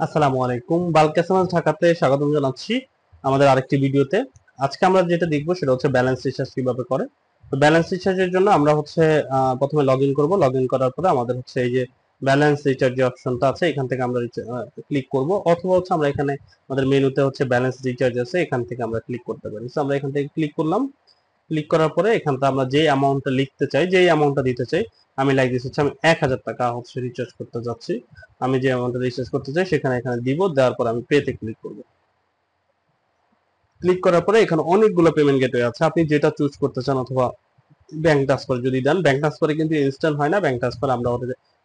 আসসালামু আলাইকুম। Bulk SMS ঢাকাতে স্বাগতম জানাচ্ছি আমাদের আরেকটি ভিডিওতে। আজকে আমরা যেটা দেখব সেটা হচ্ছে ব্যালেন্স রিচার্জ কিভাবে করে। তো ব্যালেন্স রিচার্জের জন্য আমরা হচ্ছে প্রথমে লগইন করব। লগইন করার পরে আমাদের হচ্ছে এই যে ব্যালেন্স রিচার্জ যে অপশনটা আছে এখান থেকে আমরা ক্লিক করব, অথবা হচ্ছে আমরা এখানে আমাদের মেনুতে হচ্ছে ব্যালেন্স রিচার্জ আছে, এখান থেকে আমরা ক্লিক করতে পারি। তো আমরা এখান থেকে ক্লিক করলাম। ক্লিক করার পরে এখানটা আমরা যে অ্যামাউন্টটা লিখতে চাই, যেই অ্যামাউন্টটা দিতে চাই, আমি লাইক দিস হচ্ছে আমি 1000 টাকা হচ্ছে রিচার্জ করতে যাচ্ছি। আমি যে অ্যামাউন্টটা রিচার্জ করতে চাই সেখানে এখানে দিব, দেওয়ার পর আমি পেতে ক্লিক করব। ক্লিক করার পরে এখানে অনেকগুলো পেমেন্ট গেটওয়ে আছে, আপনি যেটা চুজ করতে চান, অথবা ব্যাংক ট্রান্সফার যদি দেন, ব্যাংক ট্রান্সফারে কিন্তু ইনস্ট্যান্ট হয় না, ব্যাংক ট্রান্সফার আমরা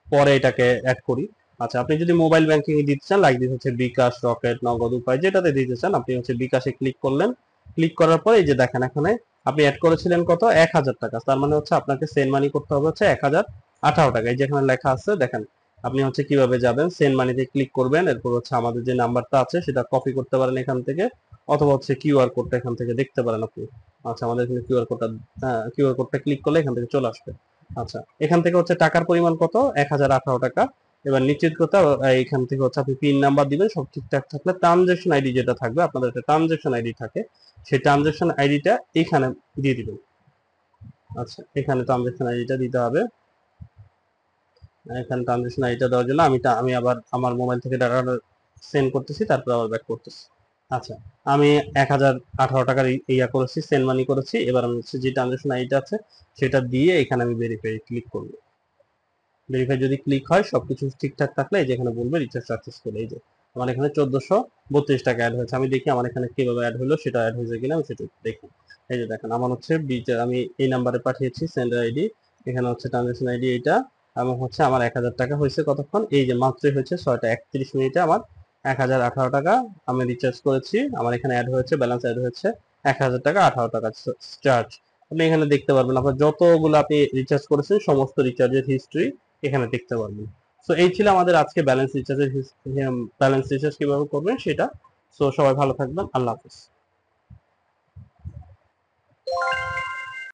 পরে এটাকে অ্যাড করি। আচ্ছা, আপনি যদি মোবাইল ব্যাংকিং এ দিতে চান, লাইক দিস হচ্ছে বিকাশ, রকেট, নগদ, উপায়, যেটাতে দিতে চান আপনি হচ্ছে বিকাশে ক্লিক করলেন। ক্লিক করার পরে এই যে দেখেন এখানে আপনি অ্যাড করেছিলেন কত, 1000 টাকা। তার মানে হচ্ছে আপনাকে সেন্ড মানি করতে হবে হচ্ছে 1018 টাকা। এই যেখানে লেখা আছে দেখেন, আপনি হচ্ছে কিভাবে যাবেন, সেন্ড মানিতে ক্লিক করবেন, এরপর হচ্ছে আমাদের যে নাম্বারটা আছে সেটা কপি করতে পারেন এখান থেকে, অথবা হচ্ছে কিউআর কোডটা এখান থেকে দেখতে পারেন আপনি। আচ্ছা, আমাদের এখানে কিউআর কোডটা ক্লিক করলে এখান থেকে চলে আসবে। আচ্ছা, এখান থেকে হচ্ছে টাকার পরিমাণ কত, 1018 টাকা। এবার নিশ্চিত করতে এখান থেকে হচ্ছে আপনি পিন নাম্বার দিবেন, সব ঠিকঠাক থাকলে ট্রানজেকশন আইডি যেটা থাকবে, আপনাদের একটা ট্রানজেকশন আইডি থাকে, সেই ট্রানজেকশন আইডিটা এখানে দিয়ে দিবেন। আচ্ছা, এখানে ট্রানজেকশন আইডিটা দিতে হবে। এখানে ট্রানজেকশন আইডিটা দেওয়ার জন্য আমি আবার আমার মোবাইল থেকে ডাটা সেন্ড করতেছি, তারপর আবার ব্যাক করতেছি। আচ্ছা, আমি 1018 টাকার ইয়া করেছি, সেন্ড মানি করেছি। এবার আমি হচ্ছে যে ট্রানজেকশন আইডিটা আছে সেটা দিয়ে এখানে আমি ভেরিফাই ক্লিক করব। ভেরিফাই যদি ক্লিক হয়, সবকিছু ঠিকঠাক থাকলে এই যে এখানে বলবে রিচার্জ সাকসেসফুল। এই যে আমার এখানে 1432 টাকা অ্যাড হয়েছে। আমি দেখি আমার এখানে কিভাবে অ্যাড হলো, সেটা অ্যাড হয়েছে কিনা আমি সেটা দেখি। এই যে দেখেন আমার হচ্ছে আমি এই নাম্বারে পাঠিয়েছি সেন্ডার আইডি, এখানে হচ্ছে ট্রানজাকশন আইডি এইটা, এবং হচ্ছে আমার 1000 টাকা হয়েছে কতক্ষণ, এই যে মাত্রই হয়েছে 6টা 31 মিনিটে আমার 1018 টাকা আমি রিচার্জ করেছি। আমার এখানে অ্যাড হয়েছে, ব্যালেন্স অ্যাড হয়েছে 1000 টাকা 18 টাকা চার্জ। আপনি এখানে দেখতে পারবেন আপনার যতগুলো আপনি রিচার্জ করেছেন সমস্ত রিচার্জের হিস্ট্রি এখানে দেখতে পারবেন। সো এই ছিল আমাদের আজকে ব্যালেন্স রিচার্জ কিভাবে করবেন সেটা। সো সবাই ভালো থাকবেন, আল্লাহ হাফিজ।